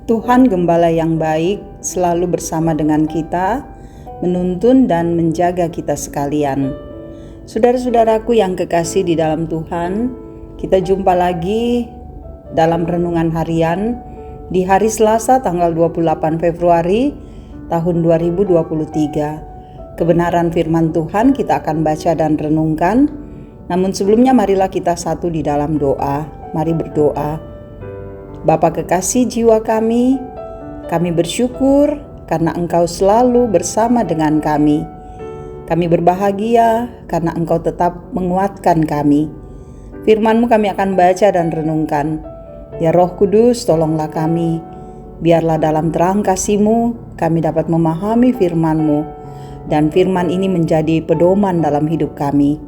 Tuhan Gembala yang baik selalu bersama dengan kita, menuntun dan menjaga kita sekalian. Saudara-saudaraku yang kekasih di dalam Tuhan, kita jumpa lagi dalam renungan harian di hari Selasa tanggal 28 Februari tahun 2023. Kebenaran firman Tuhan kita akan baca dan renungkan. Namun sebelumnya marilah kita satu di dalam doa. Mari berdoa. Bapa kekasih jiwa kami bersyukur karena Engkau selalu bersama dengan kami. Kami berbahagia karena Engkau tetap menguatkan kami. Firman-Mu kami akan baca dan renungkan. Ya Roh Kudus, tolonglah kami. Biarlah dalam terang kasih-Mu kami dapat memahami firman-Mu, dan firman ini menjadi pedoman dalam hidup kami.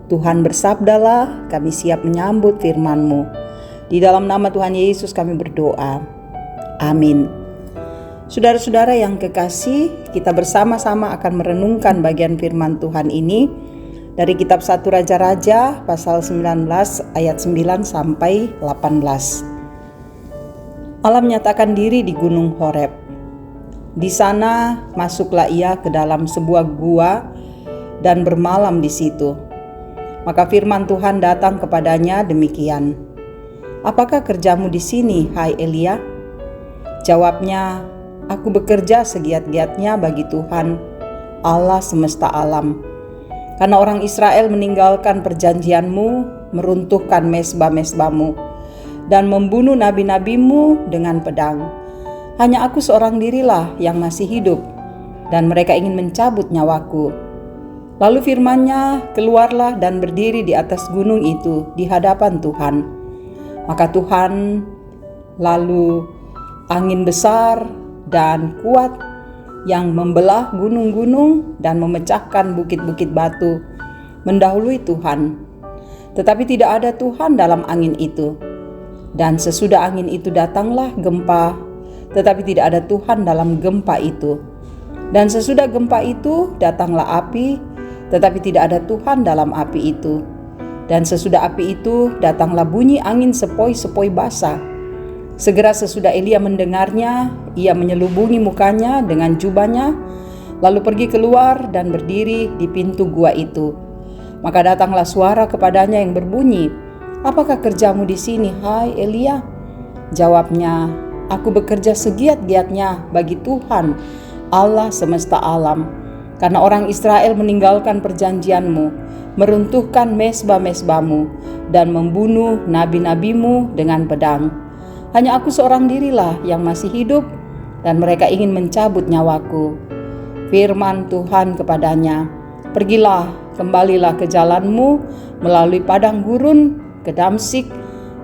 Tuhan bersabdalah, kami siap menyambut firman-Mu. Di dalam nama Tuhan Yesus kami berdoa. Amin. Saudara-saudara yang kekasih, kita bersama-sama akan merenungkan bagian firman Tuhan ini dari kitab 1 Raja-Raja pasal 19 ayat 9 sampai 18. Allah menyatakan diri di Gunung Horeb. Di sana masuklah ia ke dalam sebuah gua dan bermalam di situ. Maka firman Tuhan datang kepadanya demikian. Apakah kerjamu di sini, hai Elia? Jawabnya, aku bekerja segiat-giatnya bagi Tuhan, Allah semesta alam. Karena orang Israel meninggalkan perjanjian-Mu, meruntuhkan mezbah-mezbah-Mu, dan membunuh nabi-nabi-Mu dengan pedang. Hanya aku seorang dirilah yang masih hidup, dan mereka ingin mencabut nyawaku. Lalu firman-Nya keluarlah dan berdiri di atas gunung itu di hadapan Tuhan. Maka Tuhan lalu angin besar dan kuat yang membelah gunung-gunung dan memecahkan bukit-bukit batu mendahului Tuhan. Tetapi tidak ada Tuhan dalam angin itu. Dan sesudah angin itu datanglah gempa, tetapi tidak ada Tuhan dalam gempa itu. Dan sesudah gempa itu datanglah api, tetapi tidak ada Tuhan dalam api itu. Dan sesudah api itu datanglah bunyi angin sepoi-sepoi basah. Segera sesudah Elia mendengarnya, ia menyelubungi mukanya dengan jubahnya, lalu pergi keluar dan berdiri di pintu gua itu. Maka datanglah suara kepadanya yang berbunyi, apakah kerjamu di sini, hai Elia? Jawabnya, aku bekerja segiat-giatnya bagi Tuhan, Allah semesta alam. Karena orang Israel meninggalkan perjanjian-Mu, meruntuhkan mezbah-mezbah-Mu, dan membunuh nabi-nabi-Mu dengan pedang. Hanya aku seorang dirilah yang masih hidup, dan mereka ingin mencabut nyawaku. Firman Tuhan kepadanya, pergilah, kembalilah ke jalanmu melalui padang gurun ke Damsyik,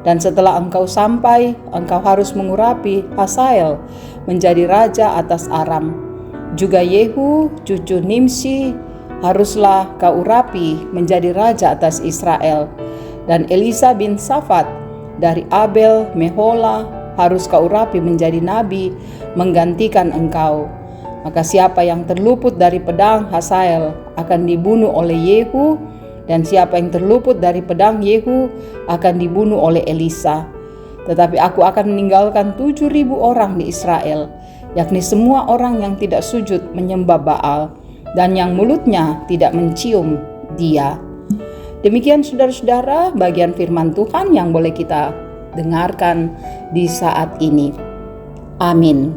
dan setelah engkau sampai, engkau harus mengurapi Hazael menjadi raja atas Aram. Juga Yehu, cucu Nimsi, haruslah kau urapi menjadi raja atas Israel. Dan Elisa bin Safat dari Abel Mehola harus kau urapi menjadi nabi menggantikan engkau. Maka siapa yang terluput dari pedang Hazael akan dibunuh oleh Yehu, dan siapa yang terluput dari pedang Yehu akan dibunuh oleh Elisa. Tetapi aku akan meninggalkan 7.000 orang di Israel, yakni semua orang yang tidak sujud menyembah Baal dan yang mulutnya tidak mencium Dia. Demikian saudara-saudara bagian firman Tuhan yang boleh kita dengarkan di saat ini. Amin.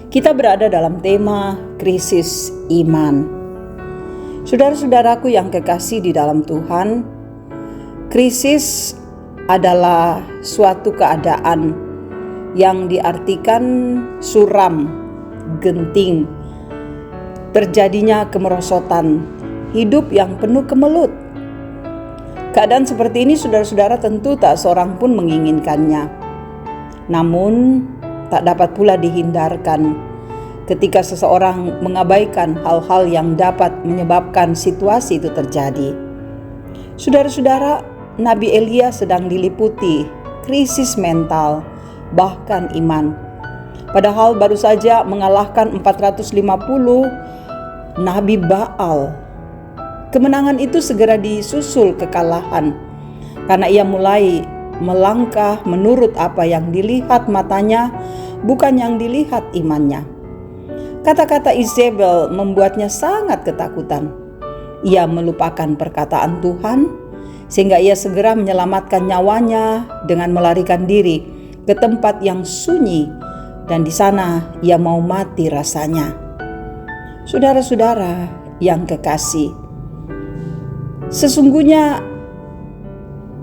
Kita berada dalam tema krisis iman. Saudara-saudaraku yang kekasih di dalam Tuhan, krisis adalah suatu keadaan yang diartikan suram, genting, terjadinya kemerosotan, hidup yang penuh kemelut. Keadaan seperti ini saudara-saudara tentu tak seorang pun menginginkannya. Namun tak dapat pula dihindarkan ketika seseorang mengabaikan hal-hal yang dapat menyebabkan situasi itu terjadi. Saudara-saudara, Nabi Elia sedang diliputi krisis mental, bahkan iman. Padahal baru saja mengalahkan 450 Nabi Baal. Kemenangan itu segera disusul kekalahan, karena ia mulai melangkah menurut apa yang dilihat matanya, bukan yang dilihat imannya. Kata-kata Isabel membuatnya sangat ketakutan. Ia melupakan perkataan Tuhan, sehingga ia segera menyelamatkan nyawanya dengan melarikan diri ke tempat yang sunyi, dan di sana ia mau mati rasanya. Saudara-saudara yang kekasih, sesungguhnya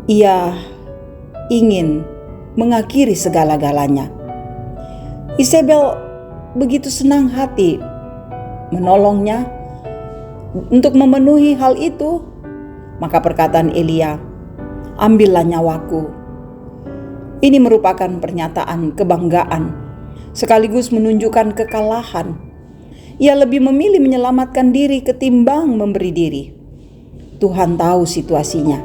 ia ingin mengakhiri segala-galanya. Isabel begitu senang hati menolongnya untuk memenuhi hal itu. Maka perkataan Elia, "Ambillah nyawaku." Ini merupakan pernyataan kebanggaan sekaligus menunjukkan kekalahan. Ia lebih memilih menyelamatkan diri ketimbang memberi diri. Tuhan tahu situasinya.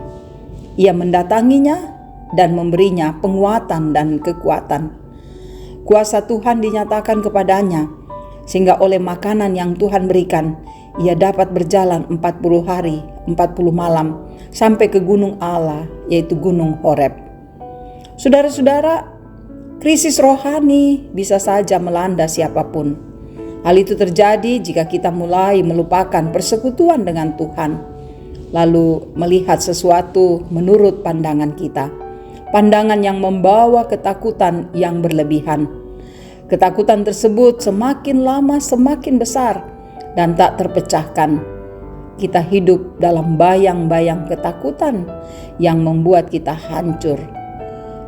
Ia mendatanginya dan memberinya penguatan dan kekuatan. Kuasa Tuhan dinyatakan kepadanya, sehingga oleh makanan yang Tuhan berikan, ia dapat berjalan 40 hari, 40 malam, sampai ke gunung Allah, yaitu Gunung Horeb. Saudara-saudara, krisis rohani bisa saja melanda siapapun. Hal itu terjadi jika kita mulai melupakan persekutuan dengan Tuhan, lalu melihat sesuatu menurut pandangan kita. Pandangan yang membawa ketakutan yang berlebihan. Ketakutan tersebut semakin lama semakin besar dan tak terpecahkan. Kita hidup dalam bayang-bayang ketakutan yang membuat kita hancur.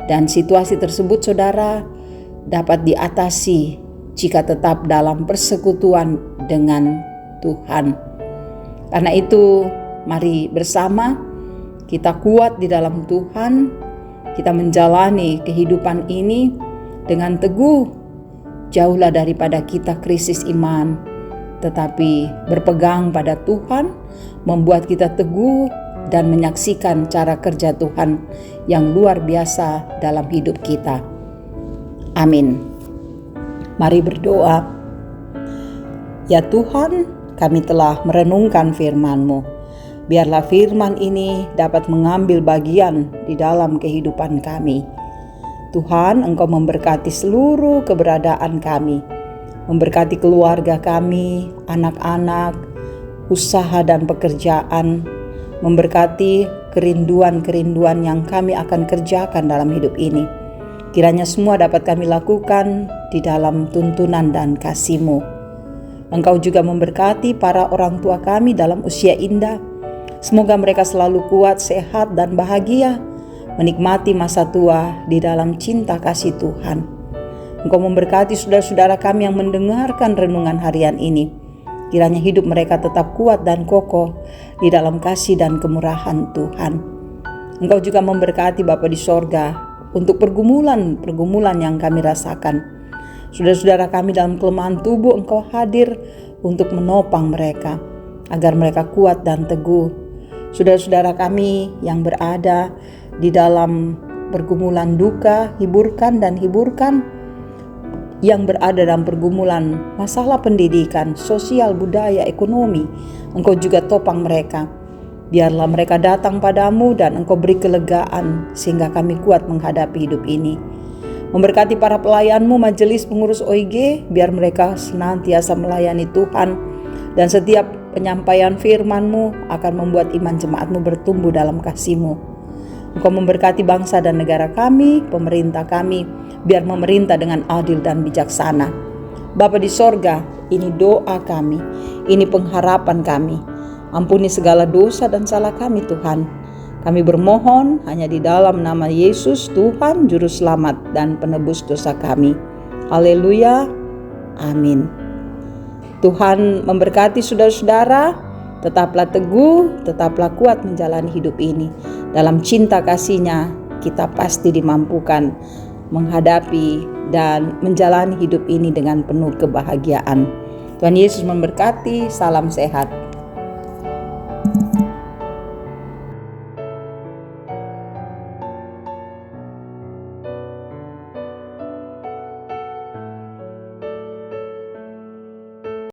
Dan situasi tersebut, saudara, dapat diatasi jika tetap dalam persekutuan dengan Tuhan. Karena itu, mari bersama kita kuat di dalam Tuhan. Kita menjalani kehidupan ini dengan teguh, jauhlah daripada kita krisis iman, tetapi berpegang pada Tuhan membuat kita teguh dan menyaksikan cara kerja Tuhan yang luar biasa dalam hidup kita. Amin. Mari berdoa. Ya Tuhan, kami telah merenungkan firman-Mu. Biarlah firman ini dapat mengambil bagian di dalam kehidupan kami. Tuhan, Engkau memberkati seluruh keberadaan kami, memberkati keluarga kami, anak-anak, usaha dan pekerjaan, memberkati kerinduan-kerinduan yang kami akan kerjakan dalam hidup ini. Kiranya semua dapat kami lakukan di dalam tuntunan dan kasih-Mu. Engkau juga memberkati para orang tua kami dalam usia indah. Semoga mereka selalu kuat, sehat, dan bahagia, menikmati masa tua di dalam cinta kasih Tuhan. Engkau memberkati saudara-saudara kami yang mendengarkan renungan harian ini. Kiranya hidup mereka tetap kuat dan kokoh di dalam kasih dan kemurahan Tuhan. Engkau juga memberkati Bapa di sorga untuk pergumulan-pergumulan yang kami rasakan. Saudara-saudara kami dalam kelemahan tubuh, Engkau hadir untuk menopang mereka, agar mereka kuat dan teguh. Saudara-saudara kami yang berada di dalam pergumulan duka, hiburkan. Yang berada dalam pergumulan masalah pendidikan, sosial, budaya, ekonomi, Engkau juga topang mereka. Biarlah mereka datang padamu dan Engkau beri kelegaan sehingga kami kuat menghadapi hidup ini. Memberkati para pelayan-Mu, majelis pengurus OIG, biar mereka senantiasa melayani Tuhan, dan setiap penyampaian firman-Mu akan membuat iman jemaat-Mu bertumbuh dalam kasih-Mu. Engkau memberkati bangsa dan negara kami, pemerintah kami, biar memerintah dengan adil dan bijaksana. Bapa di sorga, ini doa kami, ini pengharapan kami. Ampuni segala dosa dan salah kami Tuhan. Kami bermohon hanya di dalam nama Yesus, Tuhan, Juru Selamat dan Penebus dosa kami. Haleluya. Amin. Tuhan memberkati saudara-saudara, tetaplah teguh, tetaplah kuat menjalani hidup ini. Dalam cinta kasih-Nya, kita pasti dimampukan menghadapi dan menjalani hidup ini dengan penuh kebahagiaan. Tuhan Yesus memberkati, salam sehat.